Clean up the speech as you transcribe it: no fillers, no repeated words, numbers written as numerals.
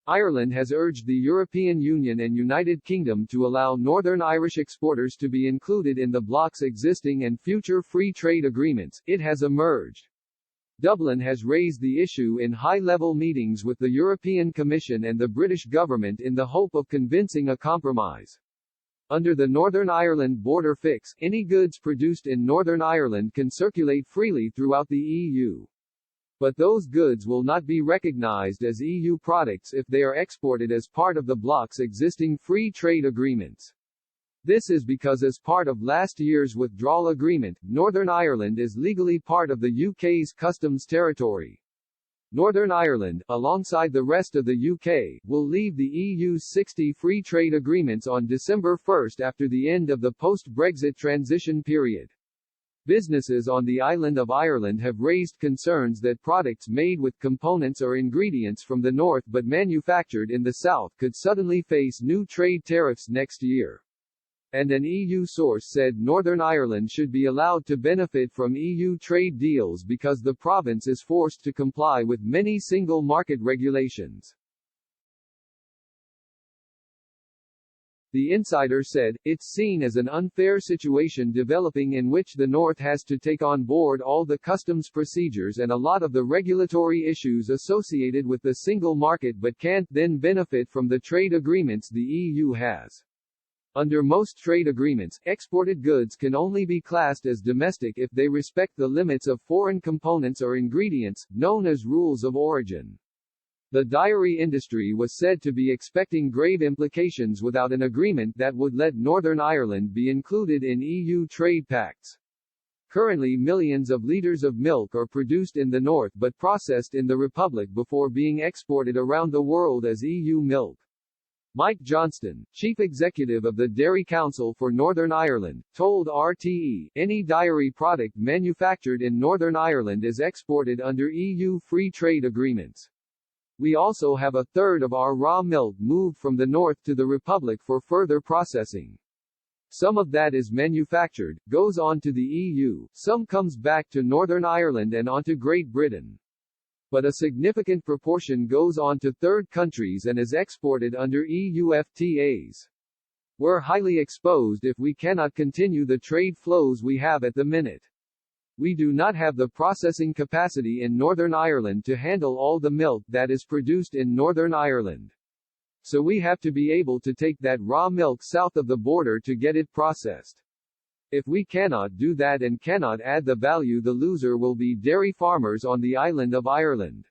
Ireland has urged the European Union and United Kingdom to allow Northern Irish exporters to be included in the bloc's existing and future free trade agreements. It has emerged. Dublin has raised the issue in high-level meetings with the European Commission and the British government in the hope of convincing a compromise. Under the Northern Ireland border fix, any goods produced in Northern Ireland can circulate freely throughout the EU. But those goods will not be recognized as EU products if they are exported as part of the bloc's existing free trade agreements. This is because as part of last year's withdrawal agreement, Northern Ireland is legally part of the UK's customs territory. Northern Ireland, alongside the rest of the UK, will leave the EU's 60 free trade agreements on December 1 after the end of the post-Brexit transition period. Businesses on the island of Ireland have raised concerns that products made with components or ingredients from the north but manufactured in the south could suddenly face new trade tariffs next year. And an EU source said Northern Ireland should be allowed to benefit from EU trade deals because the province is forced to comply with many single market regulations. The insider said, "It's seen as an unfair situation developing in which the North has to take on board all the customs procedures and a lot of the regulatory issues associated with the single market but can't then benefit from the trade agreements the EU has." Under most trade agreements, exported goods can only be classed as domestic if they respect the limits of foreign components or ingredients, known as rules of origin. The dairy industry was said to be expecting grave implications without an agreement that would let Northern Ireland be included in EU trade pacts. Currently, millions of litres of milk are produced in the north but processed in the Republic before being exported around the world as EU milk. Mike Johnston, chief executive of the Dairy Council for Northern Ireland, told RTE, "Any dairy product manufactured in Northern Ireland is exported under EU free trade agreements. We also have a third of our raw milk moved from the north to the Republic for further processing. Some of that is manufactured, goes on to the EU, some comes back to Northern Ireland and onto Great Britain. But a significant proportion goes on to third countries and is exported under EU FTAs. We're highly exposed if we cannot continue the trade flows we have at the minute. We do not have the processing capacity in Northern Ireland to handle all the milk that is produced in Northern Ireland. So we have to be able to take that raw milk south of the border to get it processed. If we cannot do that and cannot add the value, the loser will be dairy farmers on the island of Ireland."